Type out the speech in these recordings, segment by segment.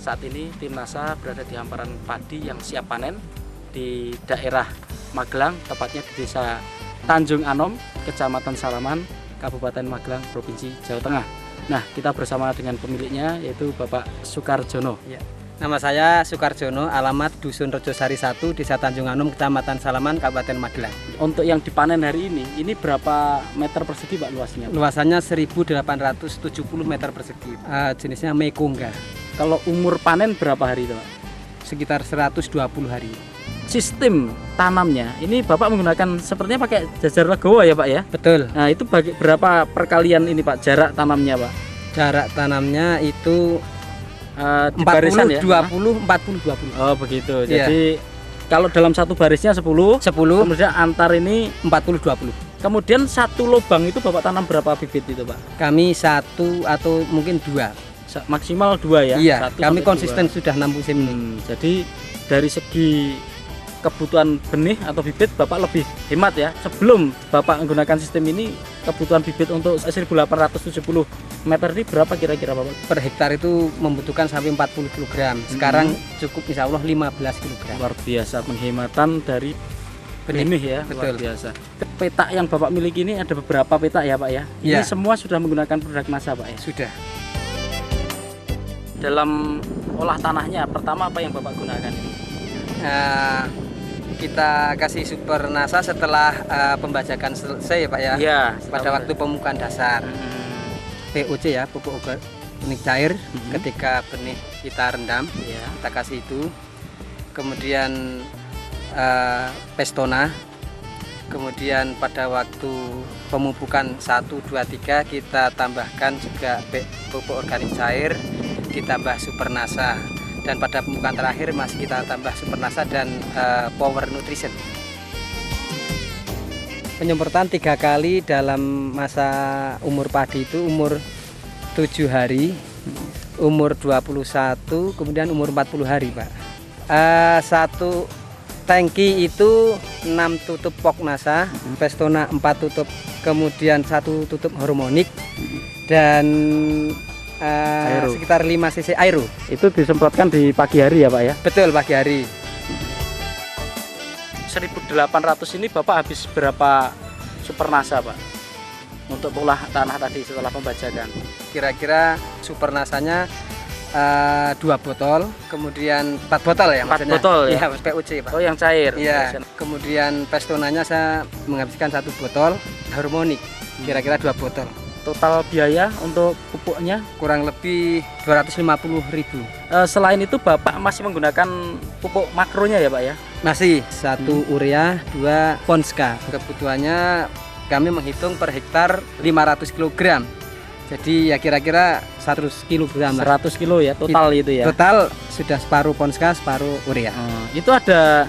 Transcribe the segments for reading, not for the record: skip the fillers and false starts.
saat ini tim NASA berada di hamparan padi yang siap panen di daerah Magelang, tepatnya di desa Tanjung Anom, Kecamatan Salaman, Kabupaten Magelang, Provinsi Jawa Tengah. Nah, kita bersama dengan pemiliknya yaitu Bapak Sukarjono. Ya. Nama saya Sukarjono, alamat Dusun Rejosari 1, Desa Tanjung Anom, Kecamatan Salaman, Kabupaten Magelang. Untuk yang dipanen hari ini berapa meter persegi Pak luasnya? Luasannya 1870 meter persegi. Jenisnya Mekongga. Kalau umur panen berapa hari itu Pak? Sekitar 120 hari. Sistem tanamnya, ini Bapak menggunakan sepertinya pakai jajar legowo ya Pak ya? Betul. Nah, itu berapa perkalian ini Pak, jarak tanamnya Pak? Jarak tanamnya itu Di barisan ya? 20, 40, 20. Oh begitu, Iya. jadi kalau dalam satu barisnya 10, kemudian antar ini 40, 20. kemudian satu lubang itu Bapak tanam berapa bibit itu Pak? Kami 1 atau mungkin 2. Maksimal 2 ya? Iya, 1 kami sampai konsisten 2. sudah 6 musim ini. Jadi dari segi kebutuhan benih atau bibit Bapak lebih hemat ya. Sebelum Bapak menggunakan sistem ini, kebutuhan bibit untuk 1870 meter ini berapa kira-kira Bapak? Per hektar itu membutuhkan sampai 40 kg. Sekarang cukup insya Allah 15 kg. Luar biasa penghematan dari benih ya. Luar Betul. biasa. Petak yang Bapak miliki ini ada beberapa petak ya Pak ya? Ini Iya. semua sudah menggunakan produk NASA Pak ya? Sudah. Dalam olah tanahnya pertama apa yang Bapak gunakan ini? Kita kasih super NASA setelah pembajakan selesai ya Pak ya. Iya, Pada waktu pemupukan dasar. POC ya, pupuk organik cair. Ketika benih kita rendam, ya. kita kasih itu. Kemudian Pestona. Kemudian pada waktu pemupukan 1, 2, 3 kita tambahkan juga pupuk organik cair, ditambah super NASA. Dan pada pemupukan terakhir masih kita tambah super NASA dan power nutrition. Penyemprotan 3 kali dalam masa umur padi itu umur 7 hari, umur 21, kemudian umur 40 hari Pak. Satu tangki itu 6 tutup pok NASA, Pestona 4 tutup, kemudian 1 tutup harmonik dan sekitar 5 cc aero. Itu disemprotkan di pagi hari ya Pak ya? Betul, pagi hari. 1800 ini Bapak habis berapa super NASA Pak? Untuk olah tanah tadi setelah pembajakan. Kira-kira super nasanya 2 botol, kemudian 4 botol ya 4 maksudnya. botol ya? Iya, PUC Pak. Oh yang cair? Iya. Kemudian Pestonanya saya menghabiskan 1 botol, harmonik kira-kira 2 botol. Total biaya untuk pupuknya? Kurang lebih 250.000. Selain itu Bapak masih menggunakan pupuk makronya ya Pak ya? Masih 1 urea, 2 ponska. Kebutuhannya kami menghitung per hektar 500 kg. Jadi ya kira-kira 100 kg lah. 100 kilo ya total itu ya? Total sudah separuh ponska, separuh urea. Itu ada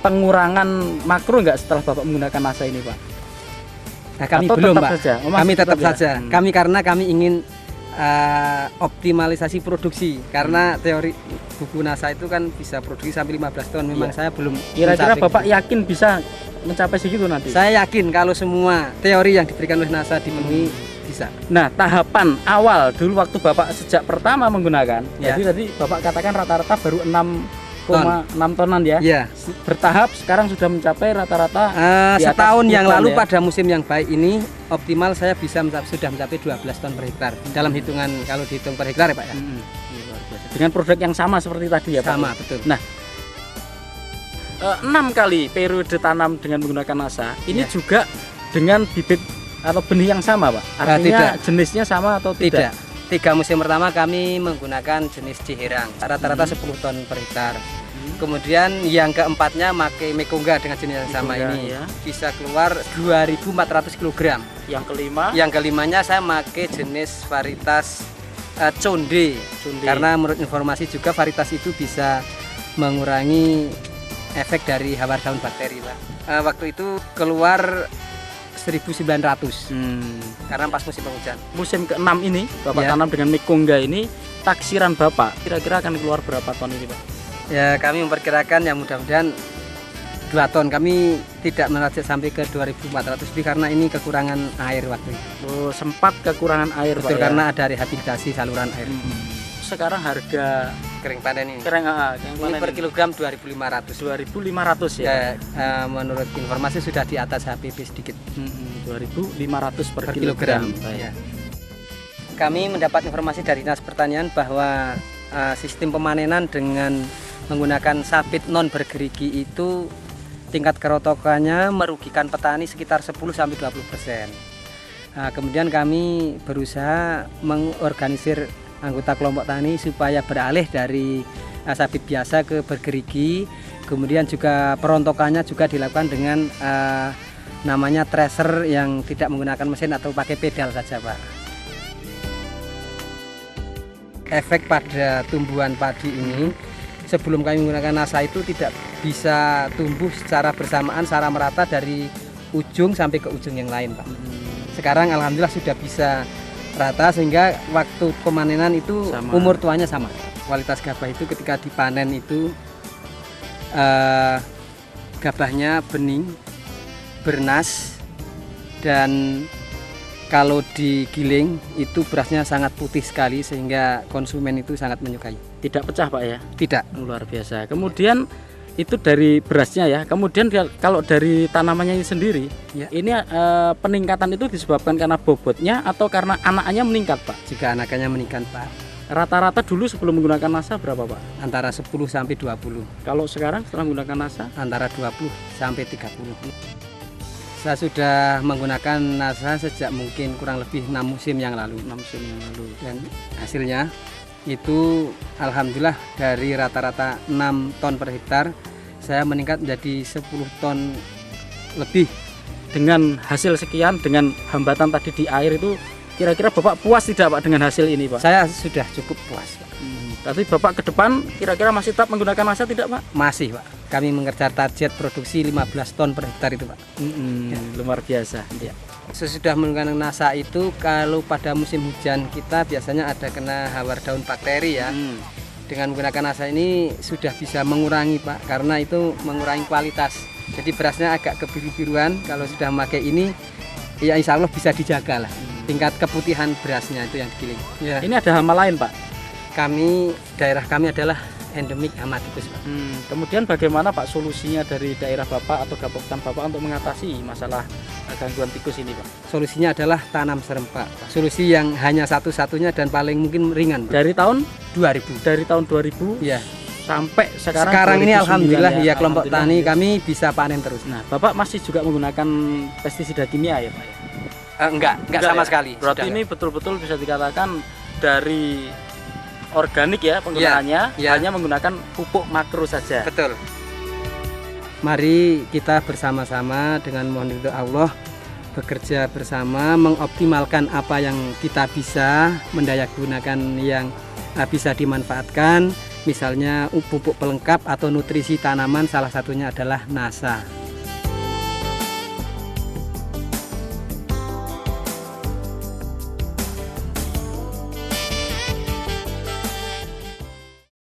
pengurangan makro nggak setelah Bapak menggunakan NASA ini Pak? Nah, kami Atau belum tetap Pak. saja? Oh, masih Kami tetap tetap ya? saja. Kami karena kami ingin optimalisasi produksi. Karena teori buku NASA itu kan bisa produksi sampai 15 ton. Memang saya belum. Kira-kira mencapai Bapak gitu. yakin bisa mencapai segitu nanti? Saya yakin kalau semua teori yang diberikan oleh NASA dipenuhi bisa. Nah, tahapan awal dulu waktu Bapak sejak pertama menggunakan, Ya. jadi tadi Bapak katakan rata-rata baru 6,6 tonan ya. Ya. Bertahap sekarang sudah mencapai rata-rata di atas Setahun 10 yang ton lalu ya. pada musim yang baik ini optimal saya bisa sudah mencapai 12 ton per hektar. Dalam hitungan kalau dihitung per hektar ya Pak ya. Luar biasa. Dengan produk yang sama seperti tadi ya Pak? Sama, betul. Nah, 6 kali periode tanam dengan menggunakan NASA, ini Ya. juga dengan bibit atau benih yang sama Pak? Artinya tidak. jenisnya sama atau tidak? 3 musim pertama kami menggunakan jenis Ciherang rata-rata 10 ton per hektar. Kemudian yang keempatnya pakai Mekongga dengan jenis yang sama Mekongga, ini ya. bisa keluar 2.400 kg. Yang kelima? Yang kelimanya saya pakai jenis varietas Conde. Conde. Karena menurut informasi juga varietas itu bisa mengurangi efek dari hawar daun bakteri Pak. Waktu itu keluar 1.900 karena pas musim penghujan. Musim ke-6 ini Bapak Ya. tanam dengan Mekongga ini, taksiran Bapak kira-kira akan keluar berapa ton ini Pak? Ya kami memperkirakan ya mudah-mudahan 2 ton. Kami tidak menarget sampai ke 2.400 lebih karena ini kekurangan air waktu itu. Oh, sempat kekurangan air Betul, Pak ya? karena ada rehabilitasi saluran air. Sekarang harga kering panen ini. Kering Ini per kilogram 2.500. 2.500 ya. Menurut informasi sudah di atas HPP sedikit. 2.500 per kilogram. Baik. Ya. Kami mendapat informasi dari Dinas Pertanian bahwa sistem pemanenan dengan menggunakan sabit non bergerigi itu tingkat kerotokannya merugikan petani sekitar 10-20%. Kemudian kami berusaha mengorganisir anggota kelompok tani supaya beralih dari sabit biasa ke bergerigi. Kemudian juga perontokannya juga dilakukan dengan namanya thresher yang tidak menggunakan mesin atau pakai pedal saja, Pak. Efek pada tumbuhan padi ini sebelum kami menggunakan NASA itu tidak bisa tumbuh secara bersamaan, secara merata dari ujung sampai ke ujung yang lain, Pak. Sekarang alhamdulillah sudah bisa rata sehingga waktu pemanenan itu sama. Umur tuanya sama. Kualitas gabah itu ketika dipanen itu gabahnya bening, bernas, dan kalau digiling itu berasnya sangat putih sekali sehingga konsumen itu sangat menyukai. Tidak pecah, Pak ya? Tidak. Luar biasa. Kemudian itu dari berasnya ya. Kemudian kalau dari tanamannya ini sendiri, ya. Ini peningkatan itu disebabkan karena bobotnya atau karena anakannya meningkat, Pak? Jika anakannya meningkat, Pak. Rata-rata dulu sebelum menggunakan NASA berapa, Pak? Antara 10 sampai 20. Kalau sekarang setelah menggunakan NASA? Antara 20 sampai 30. Saya sudah menggunakan NASA sejak mungkin kurang lebih 6 musim yang lalu. 6 musim yang lalu. Dan hasilnya itu alhamdulillah dari rata-rata 6 ton per hektar saya meningkat menjadi 10 ton lebih. Dengan hasil sekian, dengan hambatan tadi di air itu, kira-kira Bapak puas tidak, Pak, dengan hasil ini, Pak? Saya sudah cukup puas, Pak. Tapi Bapak ke depan kira-kira masih tetap menggunakan NASA tidak, Pak? Masih, Pak. Kami mengejar target produksi 15 ton per hektar itu, Pak. Ya. Luar biasa. Ya. Sesudah menggunakan NASA itu, kalau pada musim hujan kita biasanya ada kena hawar daun bakteri ya. Dengan menggunakan NASA ini sudah bisa mengurangi, Pak, karena itu mengurangi kualitas. Jadi berasnya agak kebiru-biruan. Kalau sudah memakai ini, ya insya Allah bisa dijaga lah. Tingkat keputihan berasnya itu yang digiling. Ya. Ini ada hama lain, Pak? Daerah kami adalah endemik hama tikus, Pak. Kemudian bagaimana, Pak, solusinya dari daerah Bapak atau Kabupaten Bapak untuk mengatasi masalah gangguan tikus ini, Pak? Solusinya adalah tanam serempak, Pak. Solusi yang hanya satu-satunya dan paling mungkin ringan, Pak. Dari tahun 2000. Dari tahun 2000 ya sampai sekarang. Sekarang ini alhamdulillah ya kelompok tani kami bisa panen terus. Nah, Bapak masih juga menggunakan pestisida kimia ya, Pak? Enggak sama ya? sekali. Berarti ini betul-betul bisa dikatakan dari organik ya penggunaannya, hanya menggunakan pupuk makro saja. Betul. Mari kita bersama-sama dengan mohon ridho Allah bekerja bersama mengoptimalkan apa yang kita bisa, mendayagunakan yang bisa dimanfaatkan, misalnya pupuk pelengkap atau nutrisi tanaman, salah satunya adalah NASA.